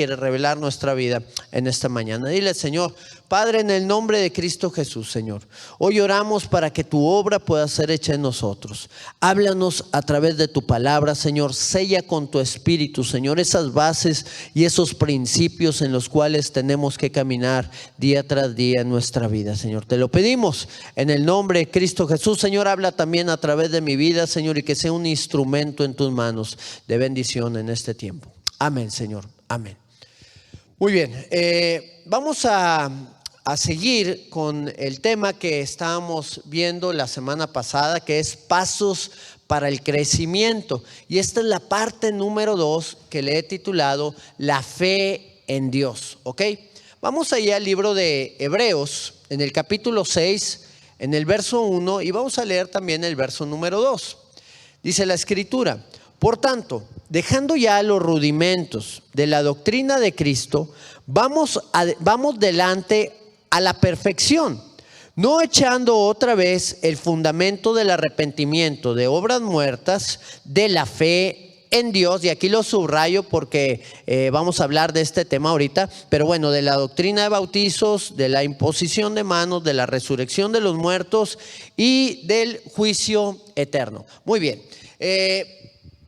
quiere revelar nuestra vida en esta mañana. Dile, Señor, Padre, en el nombre de Cristo Jesús, Señor, hoy oramos para que tu obra pueda ser hecha en nosotros. Háblanos a través de tu palabra, Señor. Sella con tu espíritu, Señor, esas bases y esos principios en los cuales tenemos que caminar día tras día en nuestra vida, Señor. Te lo pedimos en el nombre de Cristo Jesús. Señor, habla también a través de mi vida, Señor, y que sea un instrumento en tus manos de bendición en este tiempo. Amén, Señor. Amén. Muy bien, vamos a seguir con el tema que estábamos viendo la semana pasada, que es pasos para el crecimiento. Y esta es la parte número 2 que le he titulado La fe en Dios. ¿Ok? Vamos allá al libro de Hebreos, en el capítulo 6, en el verso 1, y vamos a leer también el verso número 2. Dice la Escritura: por tanto, dejando ya los rudimentos de la doctrina de Cristo, vamos delante a la perfección, no echando otra vez el fundamento del arrepentimiento de obras muertas, de la fe en Dios. Y aquí lo subrayo porque vamos a hablar de este tema ahorita, pero bueno, de la doctrina de bautizos, de la imposición de manos, de la resurrección de los muertos y del juicio eterno. Muy bien.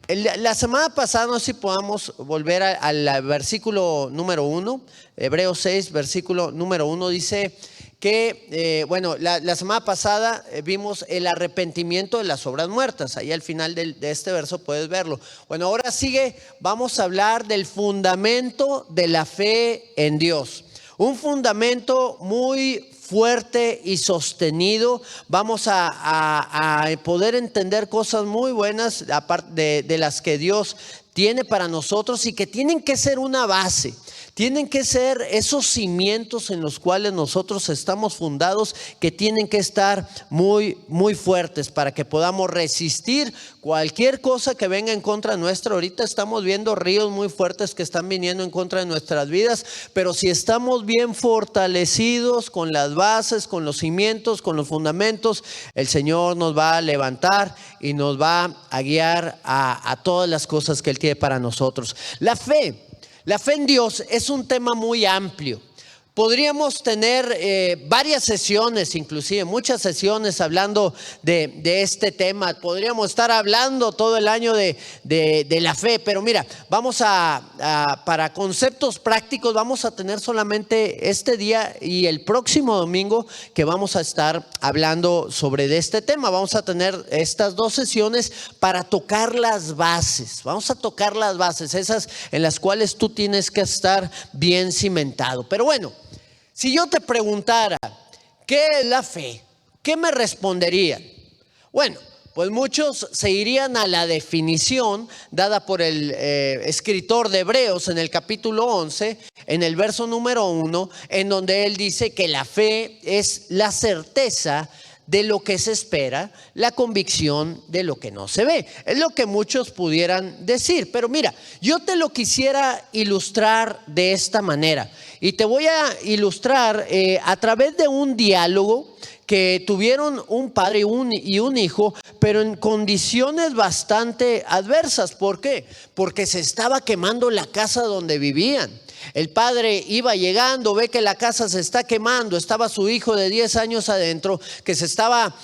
La semana pasada, no sé si podamos volver al versículo número 1, Hebreos 6, versículo número 1, dice que, la semana pasada vimos el arrepentimiento de las obras muertas. Ahí al final de este verso puedes verlo. Bueno, ahora vamos a hablar del fundamento de la fe en Dios. Un fundamento muy fuerte y sostenido. Vamos a poder entender cosas muy buenas aparte de las que Dios tiene para nosotros y que tienen que ser una base. Tienen que ser esos cimientos en los cuales nosotros estamos fundados, que tienen que estar muy, muy fuertes para que podamos resistir cualquier cosa que venga en contra nuestra. Ahorita estamos viendo ríos muy fuertes que están viniendo en contra de nuestras vidas, pero si estamos bien fortalecidos con las bases, con los cimientos, con los fundamentos, el Señor nos va a levantar y nos va a guiar a todas las cosas que Él tiene para nosotros. La fe en Dios es un tema muy amplio. Podríamos tener varias sesiones, inclusive muchas sesiones hablando de este tema. Podríamos estar hablando todo el año de la fe, pero mira, para conceptos prácticos vamos a tener solamente este día y el próximo domingo que vamos a estar hablando sobre este tema. Vamos a tener estas 2 sesiones para tocar las bases. Vamos a tocar las bases, esas en las cuales tú tienes que estar bien cimentado. Pero bueno, si yo te preguntara, ¿qué es la fe? ¿Qué me responderían? Bueno, pues muchos se irían a la definición dada por el escritor de Hebreos en el capítulo 11, en el verso número 1, en donde él dice que la fe es la certeza de lo que se espera, la convicción de lo que no se ve. Es lo que muchos pudieran decir. Pero mira, yo te lo quisiera ilustrar de esta manera. Y te voy a ilustrar a través de un diálogo que tuvieron un padre y un hijo, pero en condiciones bastante adversas. ¿Por qué? Porque se estaba quemando la casa donde vivían. El padre iba llegando, ve que la casa se está quemando. Estaba su hijo de 10 años adentro, que se estaba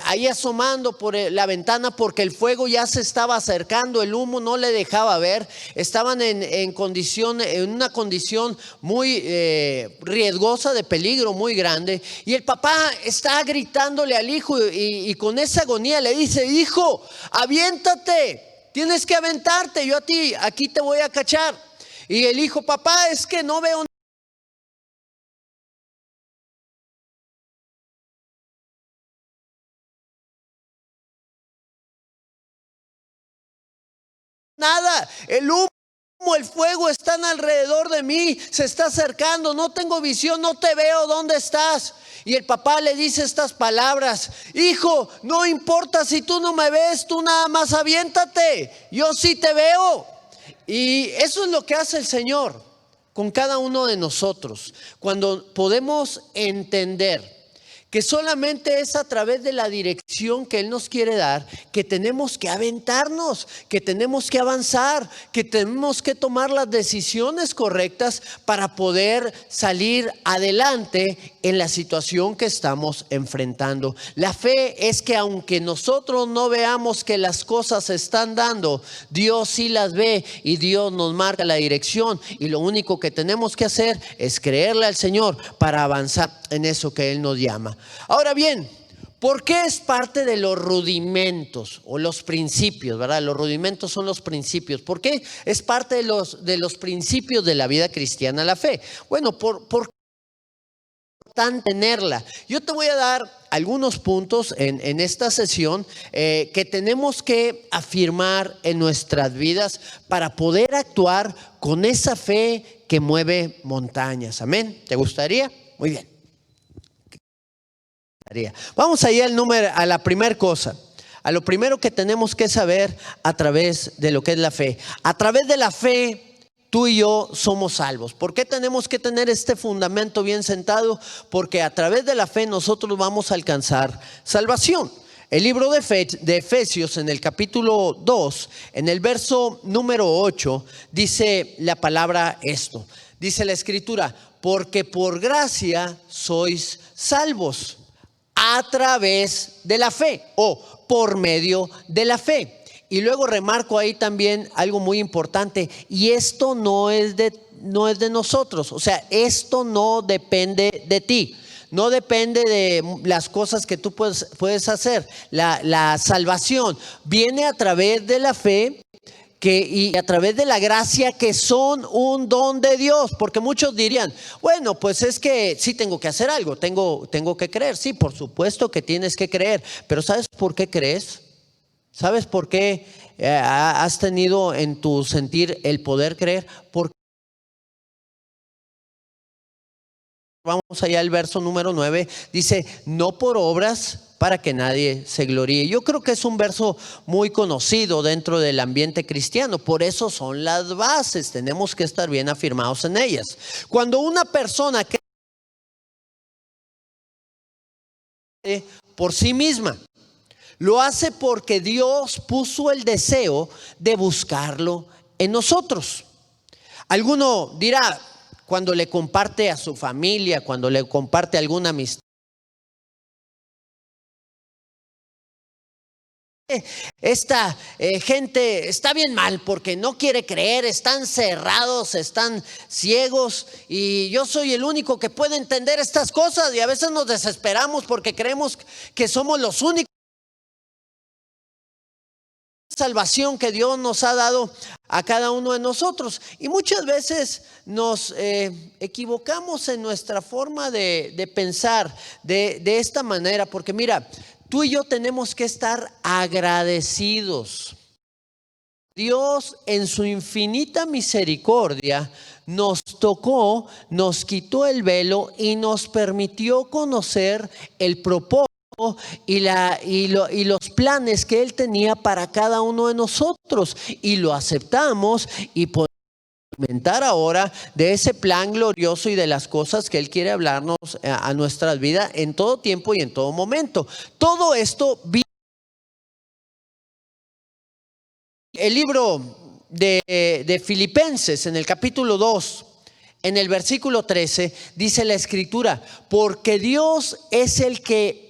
ahí asomando por la ventana porque el fuego ya se estaba acercando, el humo no le dejaba ver. Estaban en una condición muy riesgosa, de peligro muy grande. Y el papá está gritándole al hijo y con esa agonía le dice: hijo, aviéntate, tienes que aventarte, yo aquí te voy a cachar. Y el hijo: papá, es que no veo nada, el humo, el fuego están alrededor de mí, se está acercando, no tengo visión, no te veo, ¿dónde estás? Y el papá le dice estas palabras: hijo, no importa si tú no me ves, tú nada más aviéntate, yo sí te veo. Y eso es lo que hace el Señor con cada uno de nosotros, cuando podemos entender que solamente es a través de la dirección que Él nos quiere dar, que tenemos que aventarnos, que tenemos que avanzar, que tenemos que tomar las decisiones correctas para poder salir adelante en la situación que estamos enfrentando. La fe es que aunque nosotros no veamos que las cosas se están dando, Dios sí las ve y Dios nos marca la dirección, y lo único que tenemos que hacer es creerle al Señor para avanzar en eso que Él nos llama. Ahora bien, ¿por qué es parte de los rudimentos o los principios, verdad? Los rudimentos son los principios. ¿Por qué es parte de los principios de la vida cristiana la fe? Bueno, por tenerla. Yo te voy a dar algunos puntos en esta sesión que tenemos que afirmar en nuestras vidas para poder actuar con esa fe que mueve montañas. Amén. ¿Te gustaría? Muy bien. Vamos allá a la primera cosa. A lo primero que tenemos que saber a través de lo que es la fe. A través de la fe, tú y yo somos salvos. ¿Por qué tenemos que tener este fundamento bien sentado? Porque a través de la fe nosotros vamos a alcanzar salvación. El libro de Efesios, en el capítulo 2, en el verso número 8, dice la palabra esto. Dice la escritura: porque por gracia sois salvos a través de la fe, o por medio de la fe. Y luego remarco ahí también algo muy importante, y esto no es de nosotros. O sea, esto no depende de ti, no depende de las cosas que tú puedes hacer. La salvación viene a través de la fe y a través de la gracia, que son un don de Dios. Porque muchos dirían: bueno, pues es que sí tengo que hacer algo, tengo que creer. Sí, por supuesto que tienes que creer, pero ¿sabes por qué crees? ¿Sabes por qué has tenido en tu sentir el poder creer? Porque vamos allá al verso número 9, dice: no por obras, para que nadie se gloríe. Yo creo que es un verso muy conocido dentro del ambiente cristiano. Por eso son las bases, tenemos que estar bien afirmados en ellas. Cuando una persona cree por sí misma, lo hace porque Dios puso el deseo de buscarlo en nosotros. Alguno dirá, cuando le comparte a su familia, cuando le comparte a alguna amistad: esta gente está bien mal porque no quiere creer, están cerrados, están ciegos, y yo soy el único que puede entender estas cosas. Y a veces nos desesperamos porque creemos que somos los únicos. Salvación que Dios nos ha dado a cada uno de nosotros, y muchas veces nos equivocamos en nuestra forma de pensar de esta manera, porque mira, tú y yo tenemos que estar agradecidos. Dios, en su infinita misericordia, nos tocó, nos quitó el velo y nos permitió conocer el propósito y los planes que Él tenía para cada uno de nosotros, y lo aceptamos y podemos experimentar ahora de ese plan glorioso y de las cosas que Él quiere hablarnos a nuestras vidas en todo tiempo y en todo momento. Todo esto el libro de Filipenses, en el capítulo 2, en el versículo 13, dice la escritura: porque Dios es el que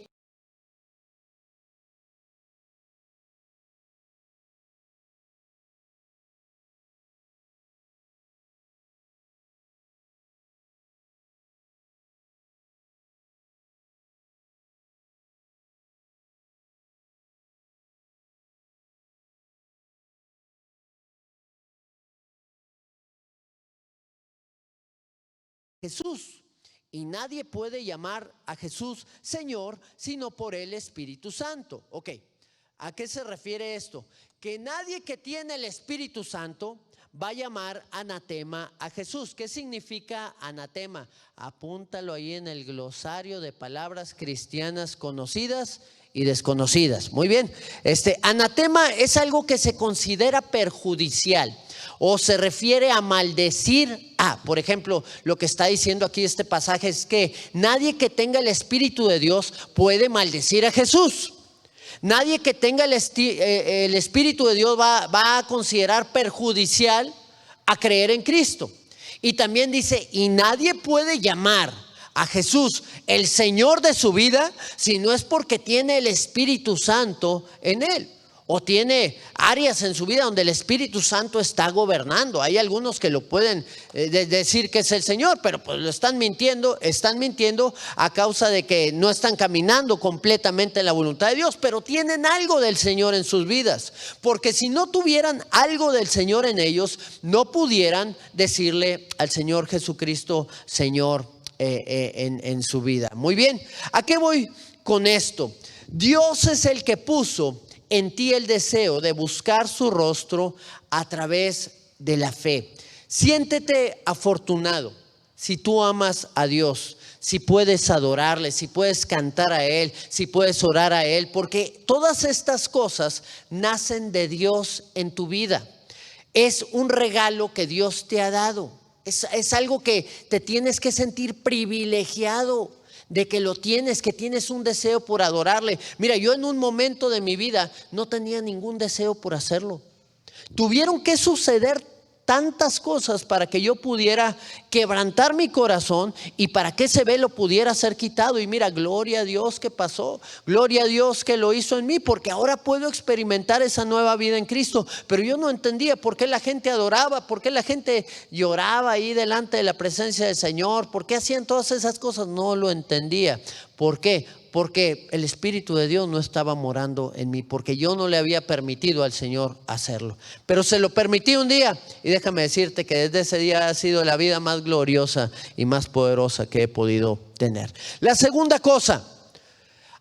Jesús. Y nadie puede llamar a Jesús Señor sino por el Espíritu Santo. Ok, ¿a qué se refiere esto? Que nadie que tiene el Espíritu Santo va a llamar anatema a Jesús. ¿Qué significa anatema? Apúntalo ahí en el glosario de palabras cristianas conocidas y desconocidas. Muy bien. Anatema es algo que se considera perjudicial o se refiere a maldecir a. Por ejemplo, lo que está diciendo aquí este pasaje es que nadie que tenga el Espíritu de Dios puede maldecir a Jesús. Nadie que tenga el Espíritu de Dios va a considerar perjudicial a creer en Cristo. Y también dice, y nadie puede llamar a Jesús el Señor de su vida si no es porque tiene el Espíritu Santo en él, o tiene áreas en su vida donde el Espíritu Santo está gobernando. Hay algunos que lo pueden decir que es el Señor, pero pues lo están mintiendo a causa de que no están caminando completamente en la voluntad de Dios, pero tienen algo del Señor en sus vidas, porque si no tuvieran algo del Señor en ellos, no pudieran decirle al Señor Jesucristo Señor en su vida. Muy bien, ¿a qué voy con esto? Dios es el que puso en ti el deseo de buscar su rostro a través de la fe. Siéntete afortunado si tú amas a Dios, si puedes adorarle, si puedes cantar a Él, si puedes orar a Él, porque todas estas cosas nacen de Dios en tu vida. Es un regalo que Dios te ha dado. Es algo que te tienes que sentir privilegiado de que lo tienes, que tienes un deseo por adorarle. Mira, yo en un momento de mi vida no tenía ningún deseo por hacerlo. Tuvieron que suceder tantas cosas para que yo pudiera quebrantar mi corazón y para que ese velo pudiera ser quitado. Y mira, gloria a Dios que pasó, gloria a Dios que lo hizo en mí, porque ahora puedo experimentar esa nueva vida en Cristo. Pero yo no entendía por qué la gente adoraba, por qué la gente lloraba ahí delante de la presencia del Señor, por qué hacían todas esas cosas. No lo entendía. ¿Por qué? Porque el Espíritu de Dios no estaba morando en mí, porque yo no le había permitido al Señor hacerlo. Pero se lo permití un día, y déjame decirte que desde ese día ha sido la vida más gloriosa y más poderosa que he podido tener. La segunda cosa,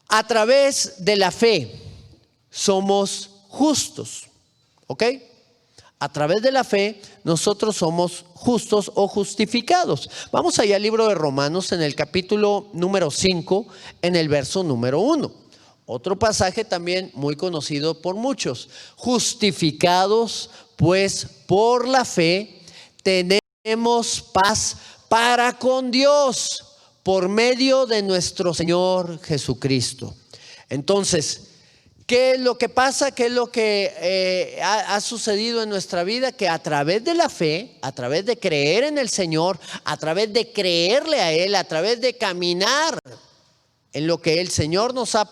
a través de la fe somos justos, ¿ok? A través de la fe nosotros somos justos o justificados. Vamos allá al libro de Romanos en el capítulo número 5, en el verso número 1. Otro pasaje también muy conocido por muchos. Justificados pues por la fe tenemos paz para con Dios por medio de nuestro Señor Jesucristo. Entonces, ¿qué es lo que pasa? ¿Qué es lo que ha sucedido en nuestra vida? Que a través de la fe, a través de creer en el Señor, a través de creerle a Él, a través de caminar en lo que el Señor nos ha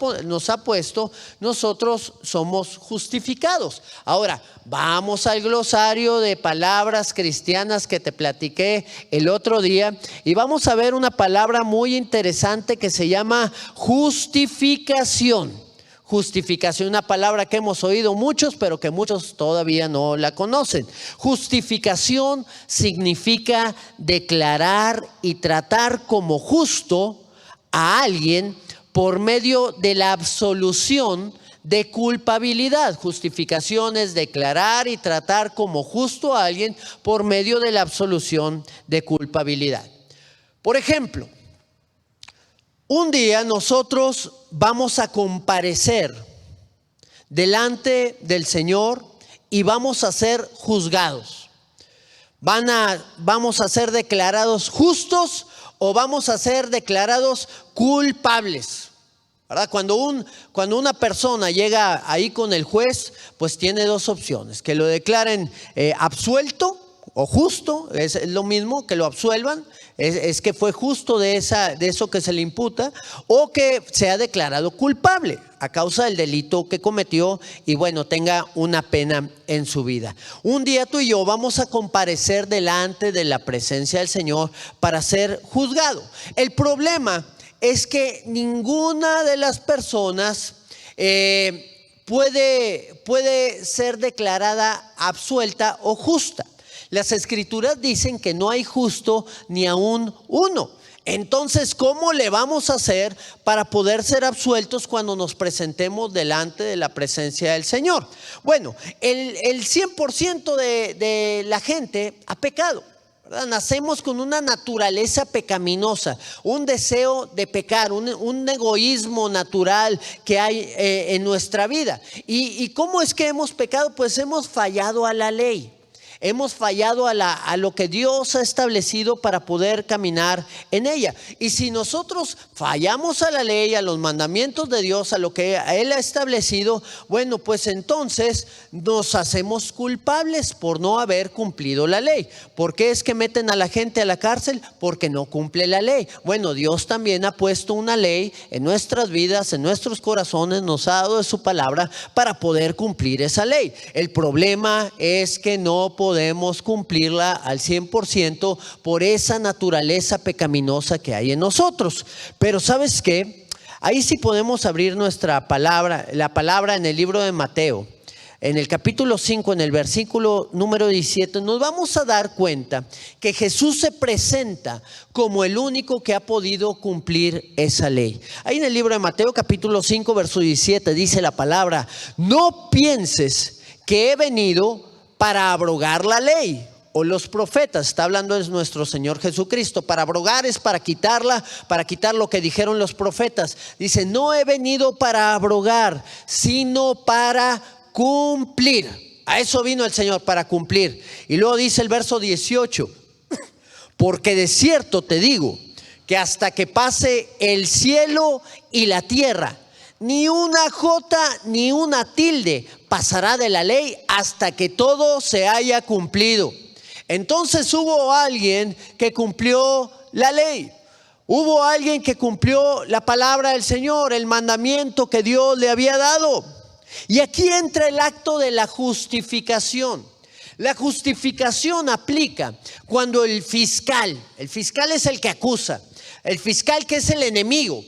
puesto, nosotros somos justificados. Ahora, vamos al glosario de palabras cristianas que te platiqué el otro día y vamos a ver una palabra muy interesante que se llama justificación. Justificación, una palabra que hemos oído muchos, pero que muchos todavía no la conocen. Justificación significa declarar y tratar como justo a alguien por medio de la absolución de culpabilidad. Justificación es declarar y tratar como justo a alguien por medio de la absolución de culpabilidad. Por ejemplo, un día nosotros vamos a comparecer delante del Señor y vamos a ser juzgados. Vamos a ser declarados justos o vamos a ser declarados culpables, ¿verdad? Cuando una persona llega ahí con el juez, pues tiene dos opciones: que lo declaren absuelto o justo, es lo mismo, que lo absuelvan, es que fue justo de eso que se le imputa, o que sea declarado culpable a causa del delito que cometió y bueno, tenga una pena en su vida. Un día tú y yo vamos a comparecer delante de la presencia del Señor para ser juzgado. El problema es que ninguna de las personas puede ser declarada absuelta o justa. Las Escrituras dicen que no hay justo ni aún uno. Entonces, ¿cómo le vamos a hacer para poder ser absueltos cuando nos presentemos delante de la presencia del Señor? Bueno, el 100% de la gente ha pecado, ¿verdad? Nacemos con una naturaleza pecaminosa, un deseo de pecar, un egoísmo natural que hay en nuestra vida. ¿Y cómo es que hemos pecado? Pues hemos fallado a la ley. Hemos fallado a lo que Dios ha establecido para poder caminar en ella. Y si nosotros fallamos a la ley, a los mandamientos de Dios, a lo que Él ha establecido, bueno, pues entonces nos hacemos culpables por no haber cumplido la ley. ¿Por qué es que meten a la gente a la cárcel? Porque no cumple la ley. Bueno, Dios también ha puesto una ley en nuestras vidas, en nuestros corazones, nos ha dado de su palabra para poder cumplir esa ley. El problema es que no podemos cumplirla al 100% por esa naturaleza pecaminosa que hay en nosotros. Pero ¿sabes qué? Ahí sí podemos abrir nuestra palabra, la palabra en el libro de Mateo, en el capítulo 5, en el versículo número 17, nos vamos a dar cuenta que Jesús se presenta como el único que ha podido cumplir esa ley. Ahí en el libro de Mateo capítulo 5, verso 17 dice la palabra: no pienses que he venido para abrogar la ley o los profetas. Está hablando de nuestro Señor Jesucristo. Para abrogar es para quitarla, para quitar lo que dijeron los profetas. Dice: no he venido para abrogar, sino para cumplir. A eso vino el Señor, para cumplir. Y luego dice el verso 18: porque de cierto te digo que hasta que pase el cielo y la tierra, ni una jota ni una tilde pasará de la ley hasta que todo se haya cumplido. Entonces hubo alguien que cumplió la ley. Hubo alguien que cumplió la palabra del Señor, el mandamiento que Dios le había dado. Y aquí entra el acto de la justificación. La justificación aplica cuando el fiscal es el que acusa, el fiscal que es el enemigo,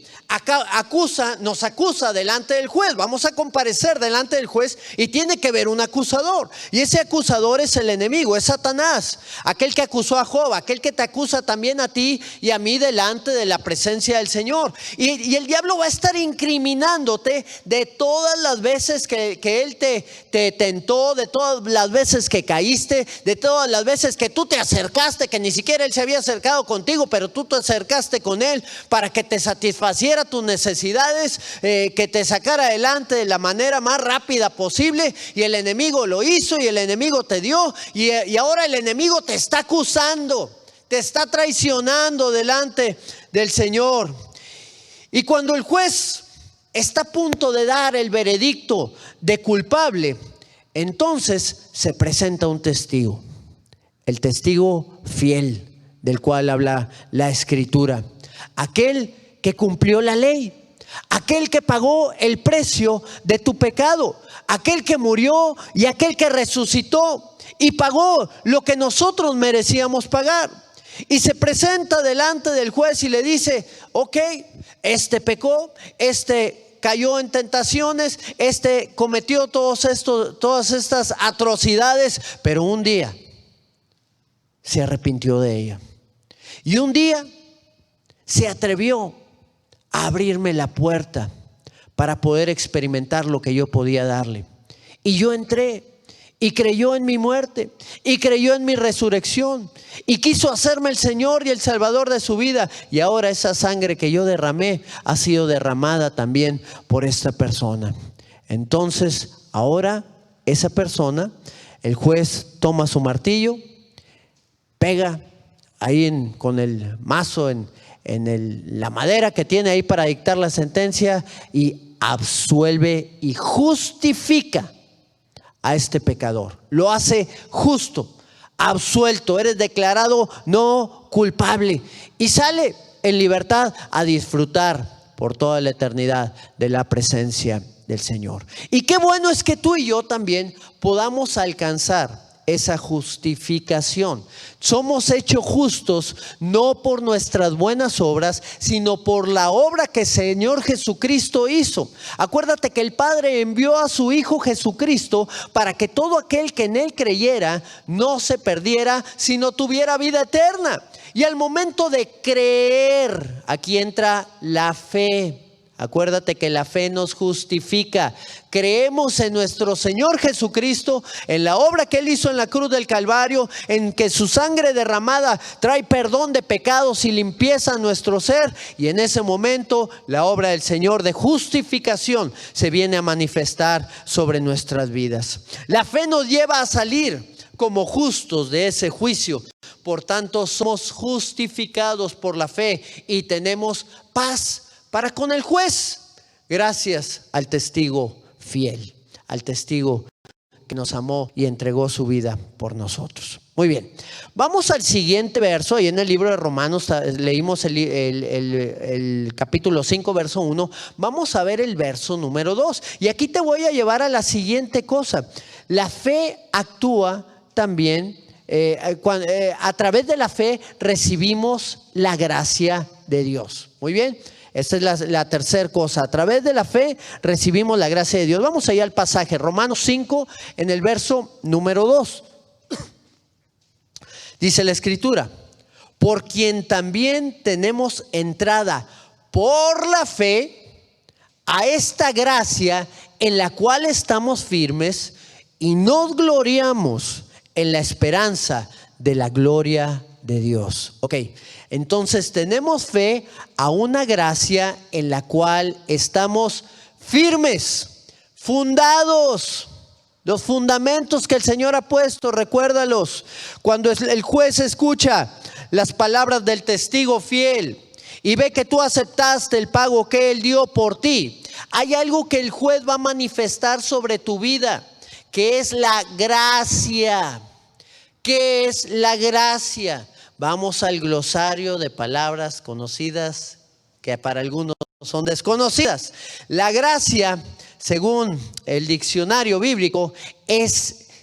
nos acusa delante del juez. Vamos a comparecer delante del juez y tiene que haber un acusador. Y ese acusador es el enemigo, es Satanás, aquel que acusó a Job, aquel que te acusa también a ti y a mí delante de la presencia del Señor. Y el diablo va a estar incriminándote de todas las veces que él te tentó, de todas las veces que caíste, de todas las veces que tú te acercaste, que ni siquiera él se había acercado contigo, pero tú te acercaste con él para que te satisfaciera tus necesidades, que te sacara adelante de la manera más rápida posible. Y el enemigo lo hizo, y el enemigo te dio, y ahora el enemigo te está acusando, te está traicionando delante del Señor. Y cuando el juez está a punto de dar el veredicto de culpable, entonces se presenta un testigo, el testigo fiel del cual habla la Escritura, aquel que cumplió la ley, aquel que pagó el precio de tu pecado, aquel que murió y aquel que resucitó y pagó lo que nosotros merecíamos pagar. Y se presenta delante del juez y le dice: ok, este pecó, este cayó en tentaciones, este cometió todas estas atrocidades, pero un día se arrepintió de ella. Y un día se atrevió a abrirme la puerta para poder experimentar lo que yo podía darle. Y yo entré, y creyó en mi muerte, y creyó en mi resurrección, y quiso hacerme el Señor y el Salvador de su vida. Y ahora esa sangre que yo derramé ha sido derramada también por esta persona. Entonces ahora esa persona, el juez toma su martillo, pega ahí con el mazo en la madera que tiene ahí para dictar la sentencia, y absuelve y justifica a este pecador. Lo hace justo, absuelto, eres declarado no culpable, y sale en libertad a disfrutar por toda la eternidad de la presencia del Señor. Y qué bueno es que tú y yo también podamos alcanzar esa justificación. Somos hechos justos no por nuestras buenas obras, sino por la obra que el Señor Jesucristo hizo. Acuérdate que el Padre envió a su Hijo Jesucristo para que todo aquel que en Él creyera no se perdiera, sino tuviera vida eterna. Y al momento de creer, aquí entra la fe. Acuérdate que la fe nos justifica. Creemos en nuestro Señor Jesucristo, en la obra que Él hizo en la cruz del Calvario, en que su sangre derramada trae perdón de pecados y limpieza a nuestro ser. Y en ese momento la obra del Señor de justificación se viene a manifestar sobre nuestras vidas. La fe nos lleva a salir como justos de ese juicio. Por tanto, somos justificados por la fe y tenemos paz para con el juez, gracias al testigo fiel, al testigo que nos amó y entregó su vida por nosotros. Muy bien, vamos al siguiente verso. Ahí en el libro de Romanos leímos el capítulo 5, verso 1. Vamos a ver el verso número 2. Y aquí te voy a llevar a la siguiente cosa. La fe actúa también, a través de la fe recibimos la gracia de Dios. Muy bien. Esta es la tercera cosa. A través de la fe recibimos la gracia de Dios. Vamos allá al pasaje, Romanos 5, en el verso número 2. Dice la Escritura: por quien también tenemos entrada por la fe a esta gracia en la cual estamos firmes y nos gloriamos en la esperanza de la gloria de Dios. Ok, entonces tenemos fe a una gracia en la cual estamos firmes, fundados. Los fundamentos que el Señor ha puesto, recuérdalos. Cuando el juez escucha las palabras del testigo fiel y ve que tú aceptaste el pago que Él dio por ti, hay algo que el juez va a manifestar sobre tu vida, que es la gracia. ¿Qué es la gracia? Vamos al glosario de palabras conocidas que para algunos son desconocidas. La gracia, según el diccionario bíblico,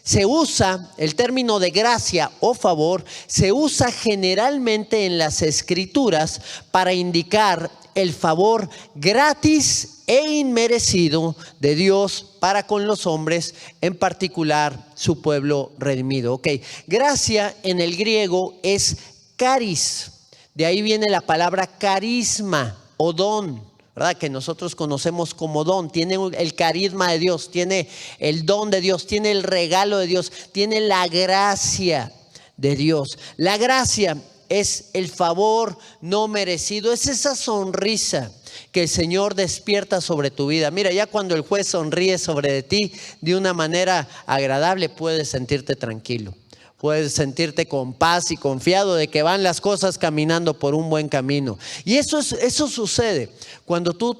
se usa, el término de gracia o favor, se usa generalmente en las Escrituras para indicar el favor gratis e inmerecido de Dios para con los hombres, en particular su pueblo redimido. Ok, gracia en el griego es caris, de ahí viene la palabra carisma o don, ¿verdad? Que nosotros conocemos como don. Tiene el carisma de Dios, tiene el don de Dios, tiene el regalo de Dios, tiene la gracia de Dios. La gracia es el favor no merecido, es esa sonrisa que el Señor despierta sobre tu vida. Mira, ya cuando el juez sonríe sobre de ti de una manera agradable, puedes sentirte tranquilo. Puedes sentirte con paz y confiado de que van las cosas caminando por un buen camino. Y eso sucede cuando tú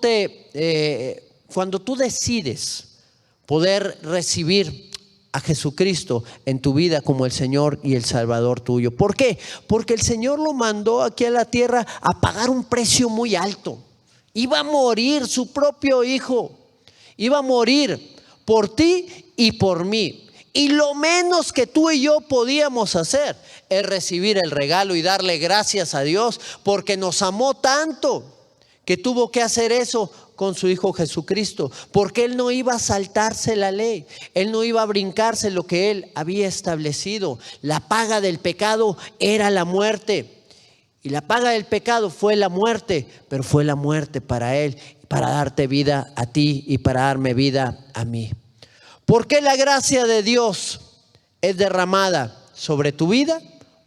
decides poder recibir a Jesucristo en tu vida como el Señor y el Salvador tuyo. ¿Por qué? Porque el Señor lo mandó aquí a la tierra a pagar un precio muy alto. Iba a morir su propio hijo. Iba a morir por ti y por mí. Y lo menos que tú y yo podíamos hacer es recibir el regalo y darle gracias a Dios, porque nos amó tanto que tuvo que hacer eso con su Hijo Jesucristo, porque Él no iba a saltarse la ley, Él no iba a brincarse lo que Él había establecido. La paga del pecado era la muerte, y la paga del pecado fue la muerte, pero fue la muerte para Él, para darte vida a ti y para darme vida a mí. ¿Por qué la gracia de Dios es derramada sobre tu vida?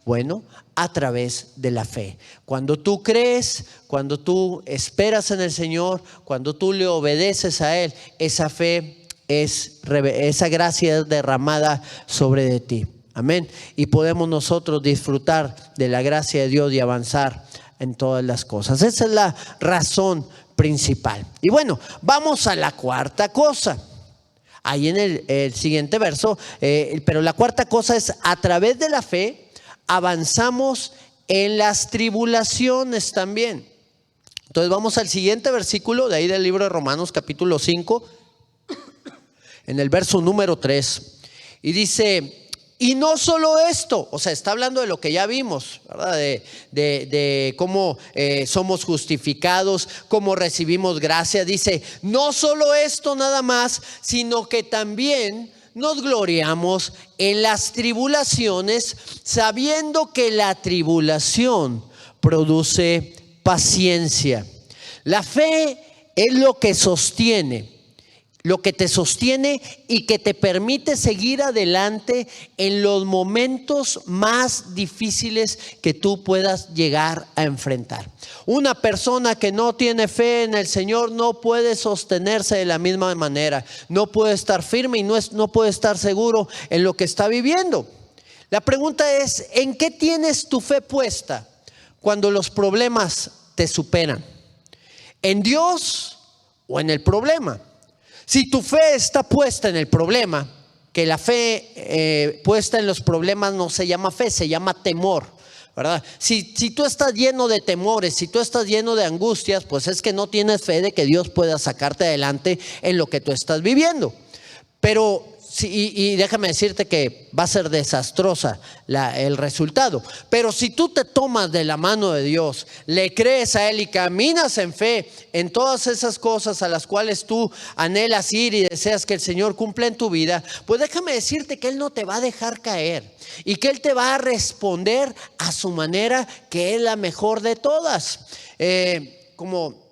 Bueno, a través de la fe. Cuando tú crees, cuando tú esperas en el Señor, cuando tú le obedeces a Él, esa fe esa gracia es derramada sobre de ti. Amén. Y podemos nosotros disfrutar de la gracia de Dios y avanzar en todas las cosas. Esa es la razón principal. Y bueno, vamos a la cuarta cosa. Ahí en el siguiente verso, pero la cuarta cosa es: a través de la fe avanzamos en las tribulaciones también. Entonces vamos al siguiente versículo de ahí del libro de Romanos capítulo 5, en el verso número 3, y dice: y no solo esto, o sea, está hablando de lo que ya vimos, ¿verdad? De cómo somos justificados, cómo recibimos gracia. Dice: no solo esto nada más, sino que también nos gloriamos en las tribulaciones, sabiendo que la tribulación produce paciencia. La fe es lo que sostiene, lo que te sostiene y que te permite seguir adelante en los momentos más difíciles que tú puedas llegar a enfrentar. Una persona que no tiene fe en el Señor no puede sostenerse de la misma manera, no puede estar firme y no puede estar seguro en lo que está viviendo. La pregunta es, ¿en qué tienes tu fe puesta cuando los problemas te superan? ¿En Dios o en el problema? Si tu fe está puesta en el problema, que la fe puesta en los problemas no se llama fe, se llama temor, ¿verdad? Si tú estás lleno de temores, si tú estás lleno de angustias, pues es que no tienes fe de que Dios pueda sacarte adelante en lo que tú estás viviendo. Pero y déjame decirte que va a ser desastrosa el resultado. Pero si tú te tomas de la mano de Dios, le crees a Él y caminas en fe en todas esas cosas a las cuales tú anhelas ir y deseas que el Señor cumpla en tu vida, pues déjame decirte que Él no te va a dejar caer y que Él te va a responder a su manera, que es la mejor de todas. Como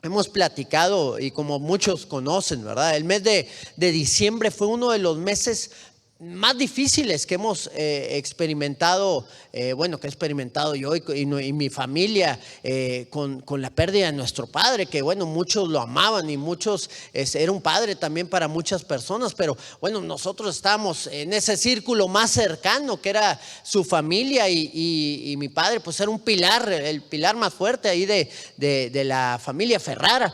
hemos platicado y como muchos conocen, ¿verdad? El mes de diciembre fue uno de los meses más difíciles que hemos experimentado, que he experimentado yo y mi familia con la pérdida de nuestro padre, que muchos lo amaban y muchos, era un padre también para muchas personas, pero nosotros estábamos en ese círculo más cercano que era su familia y mi padre pues era un pilar, el pilar más fuerte ahí de la familia Ferrara.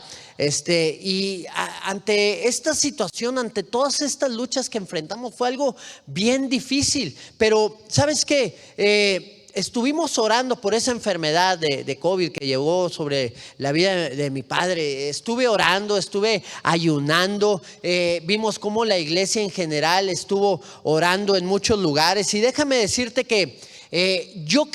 Ante esta situación, ante todas estas luchas que enfrentamos, fue algo bien difícil. Pero ¿sabes qué? Estuvimos orando por esa enfermedad de COVID que llegó sobre la vida de mi padre. Estuve orando, estuve ayunando. Vimos cómo la iglesia en general estuvo orando en muchos lugares. Y déjame decirte que yo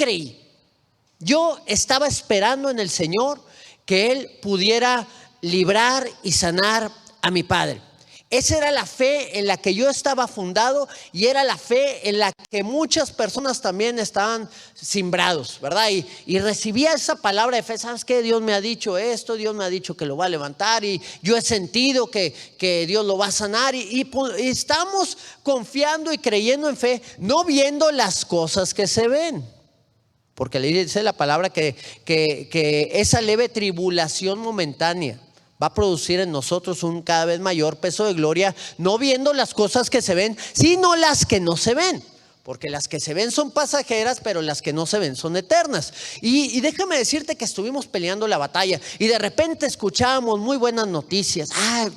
estaba esperando en el Señor que Él pudiera librar y sanar a mi padre. Esa era la fe en la que yo estaba fundado y era la fe en la que muchas personas también estaban simbrados, ¿verdad? Y recibía esa palabra de fe. ¿Sabes qué? Dios me ha dicho esto, Dios me ha dicho que lo va a levantar y yo he sentido que Dios lo va a sanar y estamos confiando y creyendo en fe, no viendo las cosas que se ven. Porque le dice la palabra que esa leve tribulación momentánea va a producir en nosotros un cada vez mayor peso de gloria, no viendo las cosas que se ven, sino las que no se ven. Porque las que se ven son pasajeras, pero las que no se ven son eternas. Y déjame decirte que estuvimos peleando la batalla y de repente escuchábamos muy buenas noticias.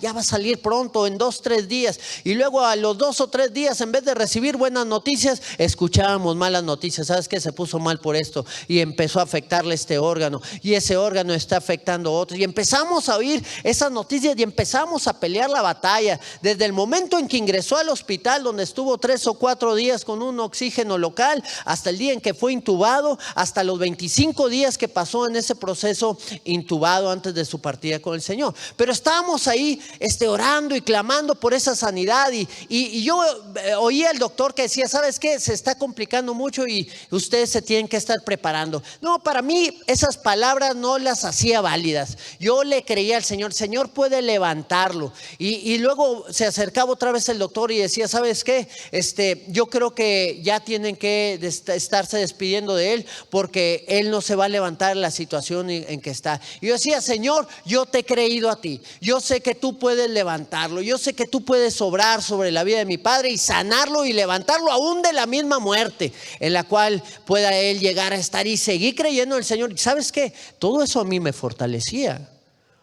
Ya va a salir pronto, en 2-3 días. Y luego a los 2 o 3 días, en vez de recibir buenas noticias, escuchábamos malas noticias. ¿Sabes qué? Se puso mal por esto y empezó a afectarle este órgano y ese órgano está afectando a otro. Y empezamos a oír esas noticias y empezamos a pelear la batalla. Desde el momento en que ingresó al hospital, donde estuvo 3 o 4 días con un oxígeno local, hasta el día en que fue intubado, hasta los 25 días que pasó en ese proceso intubado antes de su partida con el Señor. Pero estábamos ahí orando y clamando por esa sanidad y yo oía al doctor que decía: ¿sabes qué? Se está complicando mucho y ustedes se tienen que estar preparando. No, para mí esas palabras no las hacía válidas. Yo le creía al Señor: el Señor puede levantarlo. Y luego se acercaba otra vez el doctor y decía: ¿sabes qué? Yo creo que ya tienen que estarse despidiendo de él porque él no se va a levantar en la situación en que está. Y yo decía: Señor, yo te he creído a ti, yo sé que tú puedes levantarlo, yo sé que tú puedes obrar sobre la vida de mi padre y sanarlo y levantarlo aún de la misma muerte en la cual pueda él llegar a estar, y seguir creyendo en el Señor. ¿Y sabes qué? Todo eso a mí me fortalecía,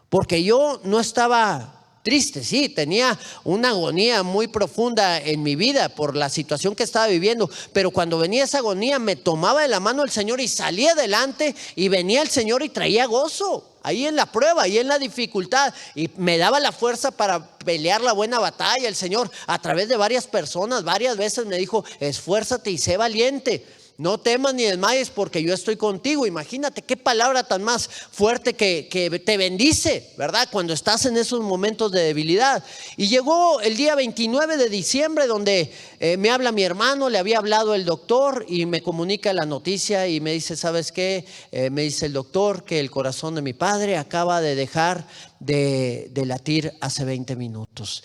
porque yo no estaba triste, sí, tenía una agonía muy profunda en mi vida por la situación que estaba viviendo, pero cuando venía esa agonía me tomaba de la mano el Señor y salía adelante, y venía el Señor y traía gozo ahí en la prueba, ahí en la dificultad, y me daba la fuerza para pelear la buena batalla. El Señor a través de varias personas varias veces me dijo: esfuérzate y sé valiente. no temas ni desmayes porque yo estoy contigo. Imagínate qué palabra tan más fuerte que te bendice, ¿verdad? Cuando estás en esos momentos de debilidad. Y llegó el día 29 de diciembre donde me habla mi hermano, le había hablado el doctor y me comunica la noticia y me dice, ¿sabes qué? Me dice el doctor que el corazón de mi padre acaba de dejar de latir hace 20 minutos.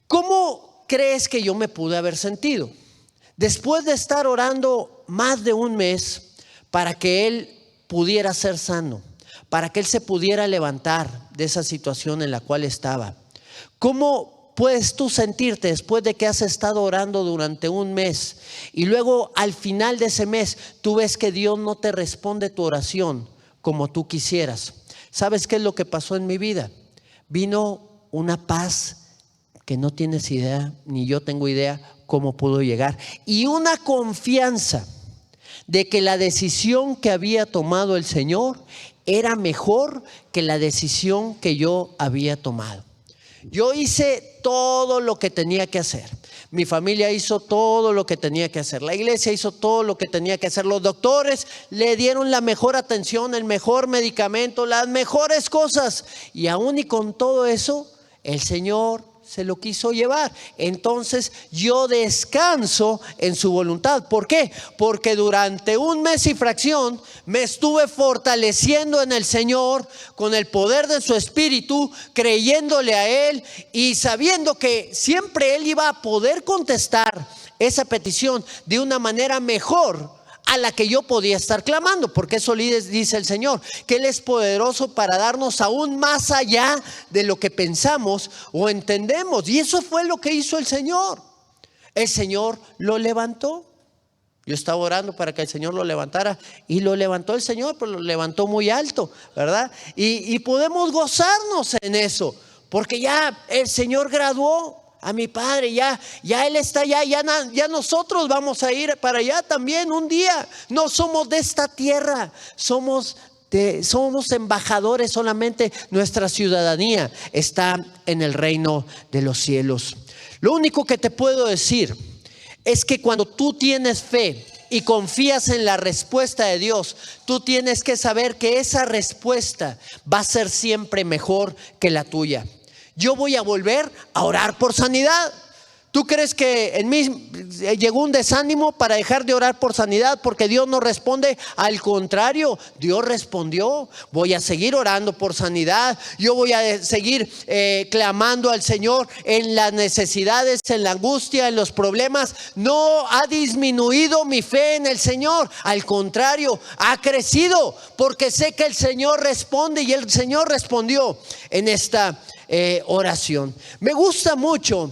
¿Cómo crees que yo me pude haber sentido? Después de estar orando más de un mes para que él pudiera ser sano, para que él se pudiera levantar de esa situación en la cual estaba. ¿Cómo puedes tú sentirte después de que has estado orando durante un mes y luego al final de ese mes tú ves que Dios no te responde tu oración como tú quisieras? ¿Sabes qué es lo que pasó en mi vida? Vino una paz que no tienes idea, ni yo tengo idea cómo pudo llegar. Y una confianza de que la decisión que había tomado el Señor era mejor que la decisión que yo había tomado. Yo hice todo lo que tenía que hacer. Mi familia hizo todo lo que tenía que hacer. La iglesia hizo todo lo que tenía que hacer. Los doctores le dieron la mejor atención, el mejor medicamento, las mejores cosas. Y aún y con todo eso, el Señor se lo quiso llevar. Entonces yo descanso en su voluntad. ¿Por qué? Porque durante un mes y fracción me estuve fortaleciendo en el Señor con el poder de su Espíritu, creyéndole a Él y sabiendo que siempre Él iba a poder contestar esa petición de una manera mejor a la que yo podía estar clamando, porque eso dice el Señor, que Él es poderoso para darnos aún más allá de lo que pensamos o entendemos. Y eso fue lo que hizo el Señor. El Señor lo levantó. Yo estaba orando para que el Señor lo levantara y lo levantó el Señor, pero lo levantó muy alto, ¿verdad? Y podemos gozarnos en eso, porque ya el Señor graduó a mi padre, ya Él está allá, ya nosotros vamos a ir para allá también un día. No somos de esta tierra, somos embajadores solamente. Nuestra ciudadanía está en el reino de los cielos. Lo único que te puedo decir es que cuando tú tienes fe y confías en la respuesta de Dios, tú tienes que saber que esa respuesta va a ser siempre mejor que la tuya. Yo voy a volver a orar por sanidad. ¿Tú crees que en mí llegó un desánimo para dejar de orar por sanidad porque Dios no responde? Al contrario, Dios respondió. Voy a seguir orando por sanidad. Yo voy a seguir clamando al Señor en las necesidades, en la angustia, en los problemas. No ha disminuido mi fe en el Señor. Al contrario, ha crecido porque sé que el Señor responde y el Señor respondió en esta oración. Me gusta mucho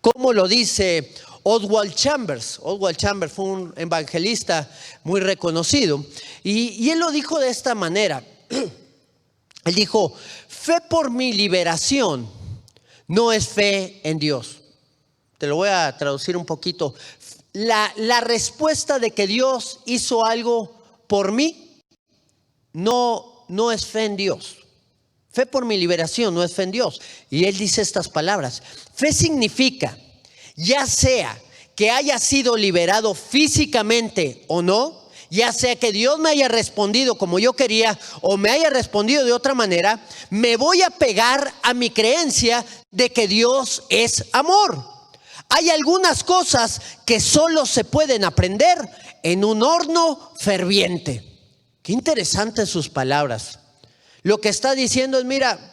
cómo lo dice Oswald Chambers. Oswald Chambers fue un evangelista muy reconocido y él lo dijo de esta manera. Él dijo: fe por mi liberación no es fe en Dios. Te lo voy a traducir un poquito. La respuesta de que Dios hizo algo por mí no es fe en Dios. Fe por mi liberación no es fe en Dios. Y él dice estas palabras: fe significa, ya sea que haya sido liberado físicamente o no, ya sea que Dios me haya respondido como yo quería o me haya respondido de otra manera, me voy a pegar a mi creencia de que Dios es amor. Hay algunas cosas que solo se pueden aprender en un horno ferviente. Qué interesantes sus palabras. Lo que está diciendo es: mira,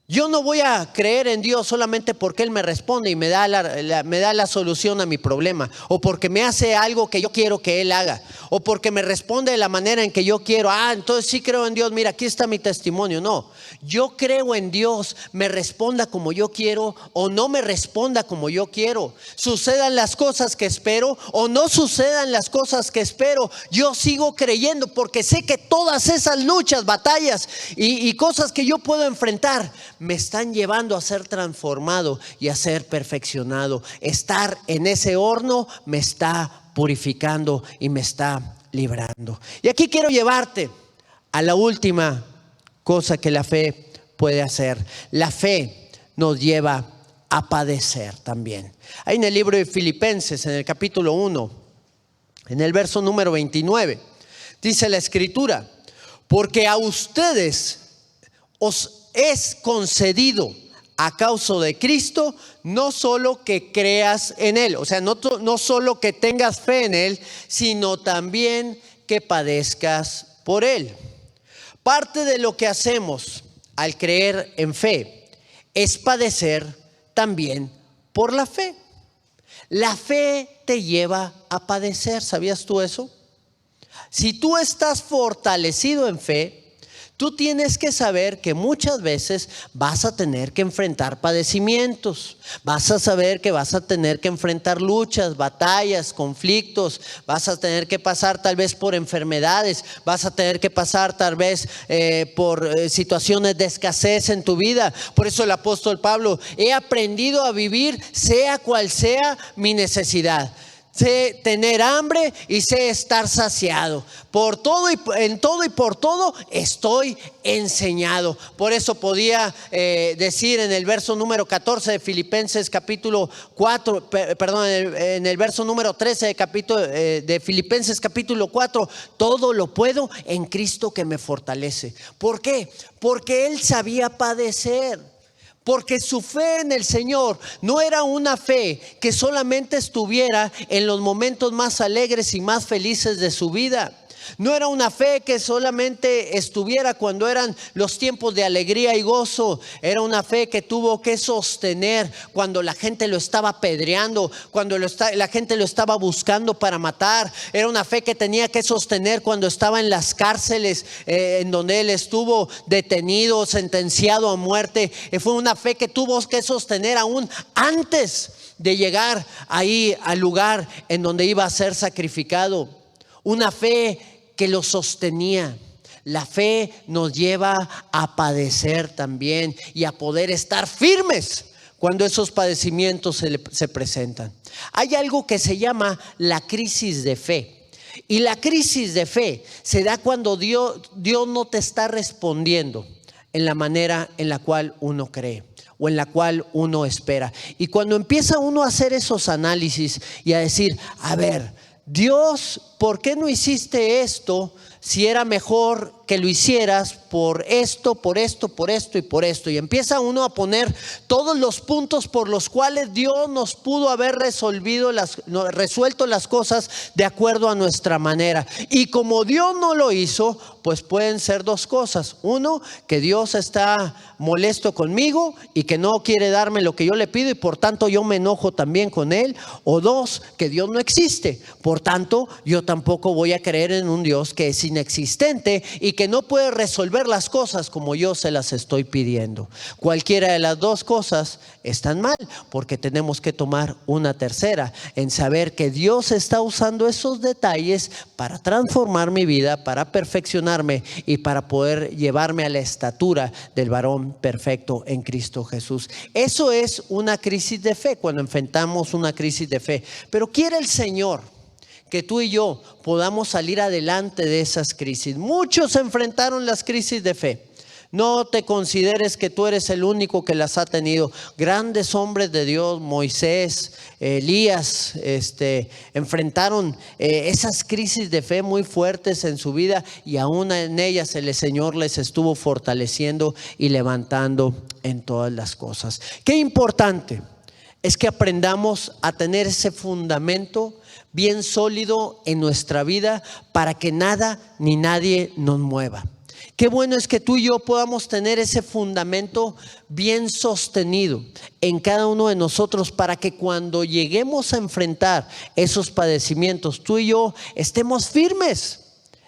yo no voy a creer en Dios solamente porque Él me responde y me da la solución a mi problema, o porque me hace algo que yo quiero que Él haga, o porque me responde de la manera en que yo quiero. Entonces sí creo en Dios, mira, aquí está mi testimonio. No, yo creo en Dios, me responda como yo quiero o no me responda como yo quiero, sucedan las cosas que espero o no sucedan las cosas que espero, yo sigo creyendo porque sé que todas esas luchas, batallas y cosas que yo puedo enfrentar me están llevando a ser transformado y a ser perfeccionado. Estar en ese horno me está purificando y me está librando. Y aquí quiero llevarte a la última cosa que la fe puede hacer. La fe nos lleva a padecer también. Ahí en el libro de Filipenses, en el capítulo 1, En el verso número 29 dice la Escritura: porque a ustedes os es concedido a causa de Cristo, no solo que creas en Él, o sea, no solo que tengas fe en Él, sino también que padezcas por Él. Parte de lo que hacemos al creer en fe es padecer también por la fe. La fe te lleva a padecer, ¿sabías tú eso? Si tú estás fortalecido en fe, tú tienes que saber que muchas veces vas a tener que enfrentar padecimientos, vas a saber que vas a tener que enfrentar luchas, batallas, conflictos, vas a tener que pasar tal vez por enfermedades, vas a tener que pasar tal vez por situaciones de escasez en tu vida. Por eso el apóstol Pablo: he aprendido a vivir sea cual sea mi necesidad. Sé tener hambre y sé estar saciado. Por todo y en todo y por todo estoy enseñado. Por eso podía decir en el verso número 14 de Filipenses capítulo 4, perdón, en el verso número 13 de Filipenses capítulo 4: todo lo puedo en Cristo que me fortalece. ¿Por qué? Porque él sabía padecer. Porque su fe en el Señor no era una fe que solamente estuviera en los momentos más alegres y más felices de su vida. No era una fe que solamente estuviera cuando eran los tiempos de alegría y gozo. Era una fe que tuvo que sostener cuando la gente lo estaba apedreando, cuando la gente lo estaba buscando para matar. Era una fe que tenía que sostener cuando estaba en las cárceles en donde él estuvo detenido, sentenciado a muerte. Fue una fe que tuvo que sostener aún antes de llegar ahí al lugar en donde iba a ser sacrificado. Una fe que lo sostenía. La fe nos lleva a padecer también y a poder estar firmes cuando esos padecimientos se presentan. Hay algo que se llama la crisis de fe. Y la crisis de fe se da cuando Dios no te está respondiendo en la manera en la cual uno cree o en la cual uno espera. Y cuando empieza uno a hacer esos análisis y a decir: a ver, Dios, ¿por qué no hiciste esto si era mejor que lo hicieras por esto, por esto, por esto y por esto? Y empieza uno a poner todos los puntos por los cuales Dios nos pudo haber resuelto las cosas de acuerdo a nuestra manera. Y como Dios no lo hizo, pues pueden ser dos cosas: uno, que Dios está molesto conmigo y que no quiere darme lo que yo le pido y por tanto yo me enojo también con él. O dos, que Dios no existe, por tanto yo tampoco voy a creer en un Dios que es inexistente y que no puede resolver las cosas como yo se las estoy pidiendo. Cualquiera de las dos cosas están mal, porque tenemos que tomar una tercera en saber que Dios está usando esos detalles para transformar mi vida, para perfeccionarme y para poder llevarme a la estatura del varón perfecto en Cristo Jesús. Eso es una crisis de fe, cuando enfrentamos una crisis de fe. Pero quiere el Señor que tú y yo podamos salir adelante de esas crisis. Muchos enfrentaron las crisis de fe. No te consideres que tú eres el único que las ha tenido. Grandes hombres de Dios, Moisés, Elías, enfrentaron esas crisis de fe muy fuertes en su vida, y aún en ellas el Señor les estuvo fortaleciendo y levantando en todas las cosas. Qué importante es que aprendamos a tener ese fundamento bien sólido en nuestra vida para que nada ni nadie nos mueva. Qué bueno es que tú y yo podamos tener ese fundamento bien sostenido en cada uno de nosotros, para que cuando lleguemos a enfrentar esos padecimientos, tú y yo estemos firmes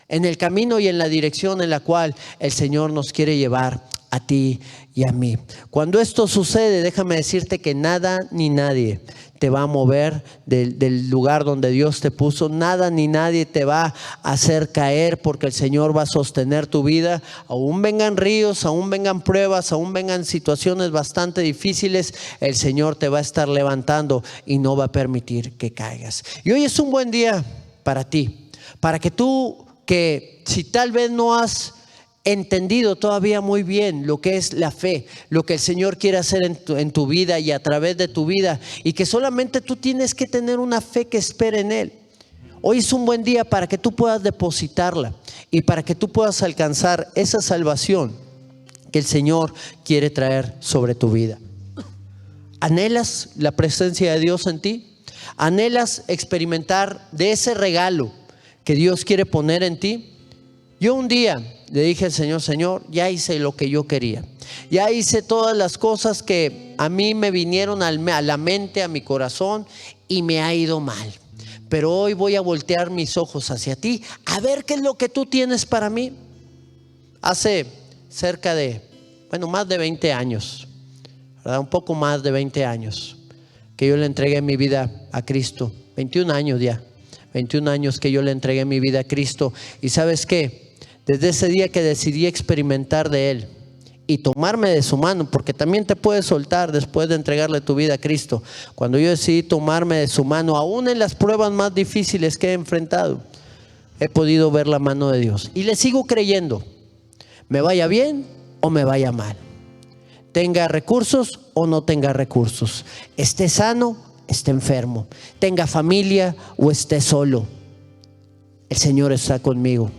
en el camino y en la dirección en la cual el Señor nos quiere llevar a ti y a mí. Cuando esto sucede, déjame decirte que nada ni nadie te va a mover del lugar donde Dios te puso. Nada ni nadie te va a hacer caer, porque el Señor va a sostener tu vida. Aún vengan ríos, aún vengan pruebas, aún vengan situaciones bastante difíciles, el Señor te va a estar levantando y no va a permitir que caigas. Y hoy es un buen día para ti, para que tú, que si tal vez no has entendido todavía muy bien lo que es la fe, lo que el Señor quiere hacer en tu vida y a través de tu vida, y que solamente tú tienes que tener una fe que espere en Él. Hoy es un buen día para que tú puedas depositarla y para que tú puedas alcanzar esa salvación que el Señor quiere traer sobre tu vida. ¿Anhelas la presencia de Dios en ti? ¿Anhelas experimentar de ese regalo que Dios quiere poner en ti? Yo un día le dije al Señor: Señor, ya hice lo que yo quería. Ya hice todas las cosas que a mí me vinieron a la mente, a mi corazón, y me ha ido mal. Pero hoy voy a voltear mis ojos hacia ti, a ver qué es lo que tú tienes para mí. Hace cerca de, más de 20 años, ¿verdad? Un poco más de 20 años que yo le entregué mi vida a Cristo. 21 años ya, 21 años que yo le entregué mi vida a Cristo. Y ¿sabes qué? Desde ese día que decidí experimentar de Él y tomarme de su mano, porque también te puedes soltar después de entregarle tu vida a Cristo. Cuando yo decidí tomarme de su mano, aún en las pruebas más difíciles que he enfrentado, he podido ver la mano de Dios. Y le sigo creyendo, me vaya bien o me vaya mal, tenga recursos o no tenga recursos, esté sano, esté enfermo, tenga familia o esté solo, el Señor está conmigo.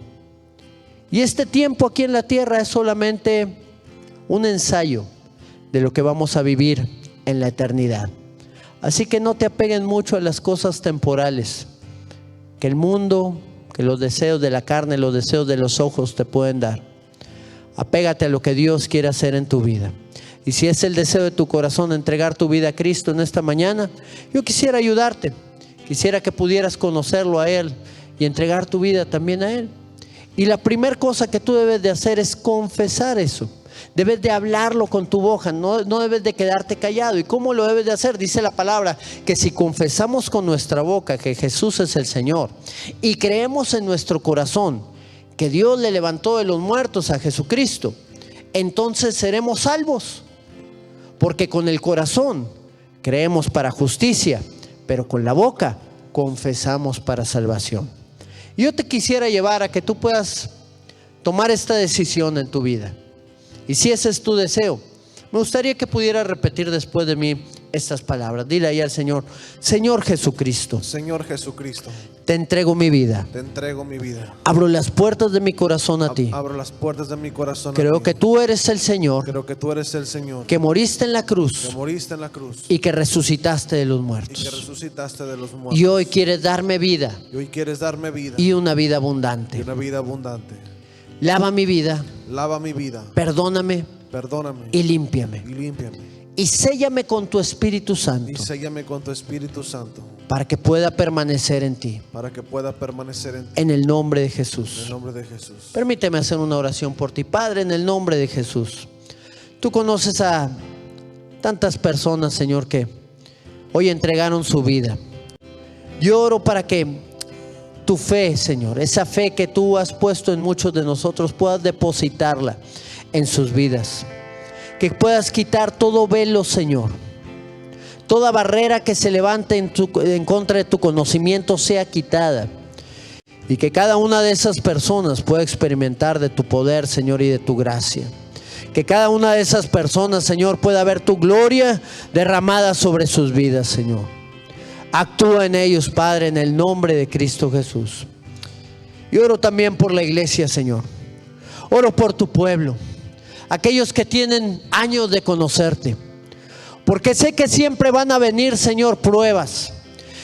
Y este tiempo aquí en la tierra es solamente un ensayo de lo que vamos a vivir en la eternidad. Así que no te apeguen mucho a las cosas temporales que el mundo, que los deseos de la carne, los deseos de los ojos te pueden dar. Apégate a lo que Dios quiere hacer en tu vida. Y si es el deseo de tu corazón entregar tu vida a Cristo en esta mañana, yo quisiera ayudarte. Quisiera que pudieras conocerlo a Él y entregar tu vida también a Él. Y la primera cosa que tú debes de hacer es confesar eso. Debes de hablarlo con tu boca, no debes de quedarte callado. ¿Y cómo lo debes de hacer? Dice la palabra que si confesamos con nuestra boca que Jesús es el Señor y creemos en nuestro corazón que Dios le levantó de los muertos a Jesucristo, entonces seremos salvos. Porque con el corazón creemos para justicia, pero con la boca confesamos para salvación. Yo te quisiera llevar a que tú puedas tomar esta decisión en tu vida. Y si ese es tu deseo, me gustaría que pudieras repetir después de mí estas palabras. Dile ahí al Señor: Señor Jesucristo, Señor Jesucristo, te entrego mi vida. te entrego mi vida. Abro las puertas de mi corazón a ti. Abro las puertas de mi corazón a Creo ti. que tú eres el Señor, Creo que tú eres el Señor, que moriste en la que cruz moriste en la cruz y que resucitaste de los y que muertos. resucitaste de los muertos. Y hoy quieres darme vida Y hoy quieres darme vida y una vida y abundante. una vida abundante. Lava mi vida, Lava mi vida, perdóname perdóname y límpiame. y límpiame. Y séllame con tu Espíritu Y Santo séllame con tu Espíritu Santo para que pueda permanecer en ti. para que pueda permanecer en ti. En el nombre de En Jesús. el nombre de Jesús. Permíteme hacer una oración por ti. Padre, en el nombre de Jesús. Tú conoces a tantas personas, Señor, que hoy entregaron su vida. Yo oro para que tu fe, Señor, esa fe que tú has puesto en muchos de nosotros, puedas depositarla en sus vidas. Que puedas quitar todo velo, Señor. Toda barrera que se levante en contra de tu conocimiento sea quitada. Y que cada una de esas personas pueda experimentar de tu poder, Señor, y de tu gracia. Que cada una de esas personas, Señor, pueda ver tu gloria derramada sobre sus vidas, Señor. Actúa en ellos, Padre, en el nombre de Cristo Jesús. Y oro también por la iglesia, Señor. Oro por tu pueblo. Aquellos que tienen años de conocerte. Porque sé que siempre van a venir, Señor, pruebas.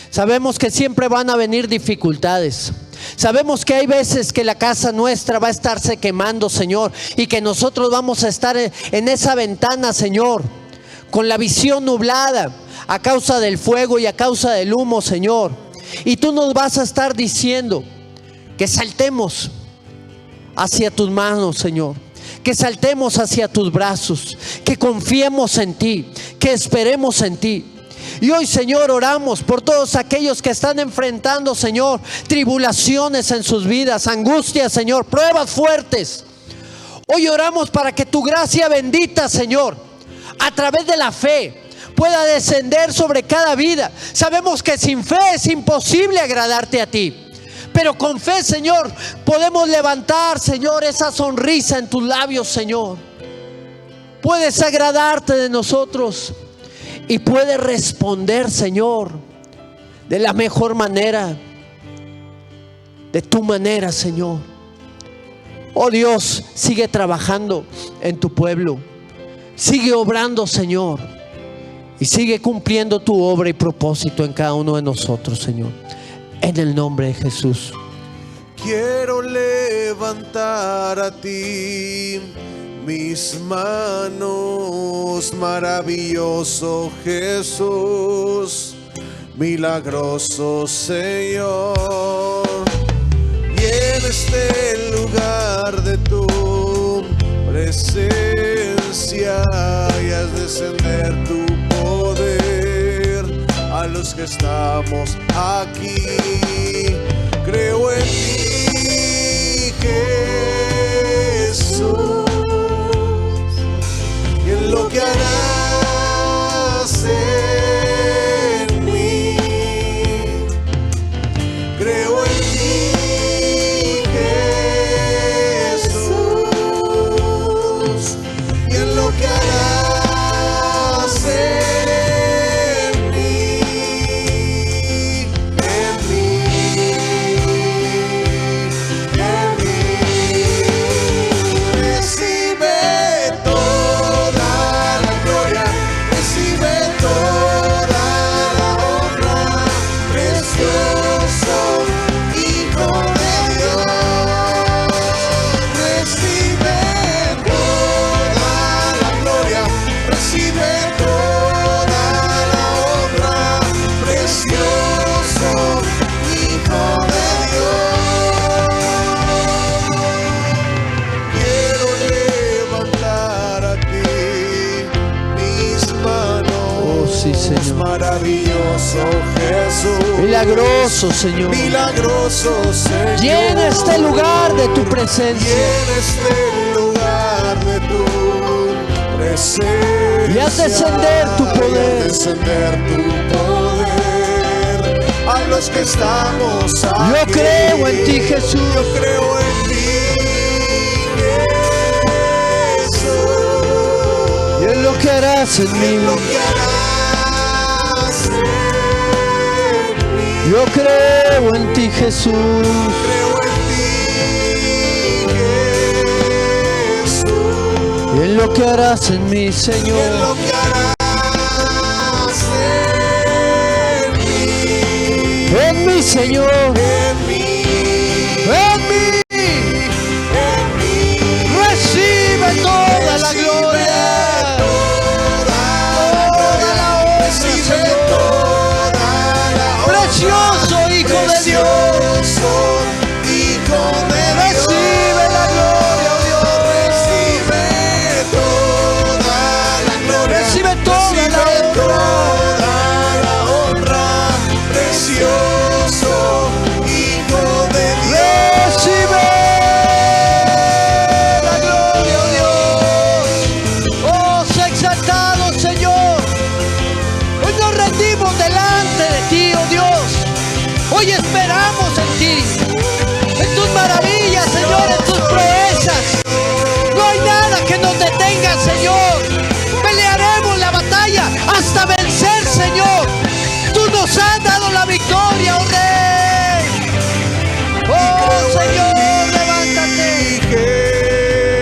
Sabemos que siempre van a venir dificultades. Sabemos que hay veces que la casa nuestra va a estarse quemando, Señor, y que nosotros vamos a estar en esa ventana, Señor, con la visión nublada a causa del fuego y a causa del humo, Señor. Y tú nos vas a estar diciendo que saltemos hacia tus manos, Señor. Que saltemos hacia tus brazos, que confiemos en ti, que esperemos en ti. Y hoy, Señor, oramos por todos aquellos que están enfrentando, Señor, tribulaciones en sus vidas, angustias, Señor, pruebas fuertes. Hoy oramos para que tu gracia bendita, Señor, a través de la fe, pueda descender sobre cada vida. Sabemos que sin fe es imposible agradarte a ti. Pero con fe, Señor, podemos levantar, Señor, esa sonrisa en tus labios, Señor. Puedes agradarte de nosotros y puedes responder, Señor, de la mejor manera. de tu manera, Señor. Oh Dios, sigue trabajando en tu pueblo. Sigue obrando, Señor. Y sigue cumpliendo tu obra y propósito en cada uno de nosotros, Señor. En el nombre de Jesús. Quiero levantar a ti mis manos, maravilloso Jesús, milagroso Señor. Y en este lugar de tu presencia y haz descender tu poder a los que estamos aquí. Creo en ti, Jesús, y en lo que harás en mí. Creo en ti, Jesús, y en lo que harás en mí, en mí, en mí. Recibe toda la gloria, recibe toda la honra, precioso Hijo de Dios. Recibe toda la gloria, recibe toda la honra, precioso Hijo de Dios. Quiero levantar a ti mis manos. Oh, sí, Señor. Maravilloso Jesús, Milagroso, Señor. milagroso Señor. Llena este lugar de tu presencia. Llena este lugar de tu presencia. Y haz descender tu poder. Y haz descender tu poder a los que estamos aquí. Yo creo en ti, Jesús. Yo creo en ti, Jesús. Y en lo que harás en En mí. lo que harás en mí. Yo creo en ti, Jesús. Creo en ti, Jesús. Y en lo que harás en mí, Y en Señor. lo que harás en mí, En mí, Señor. en mí, En mí. en mí. Recibe toda la gloria. Toda la honra, recibe toda la honra. Precioso Hijo de Dios. Precioso Hijo de Dios. Recibe la gloria, oh Dios. Recibe toda la gloria. Recibe toda la honra. toda la honra. Precioso Hijo de Dios. Recibe la gloria, oh Dios. Oh, sé exaltado, Señor. Hoy nos rendimos delante de ti, oh Dios. Hoy esperamos en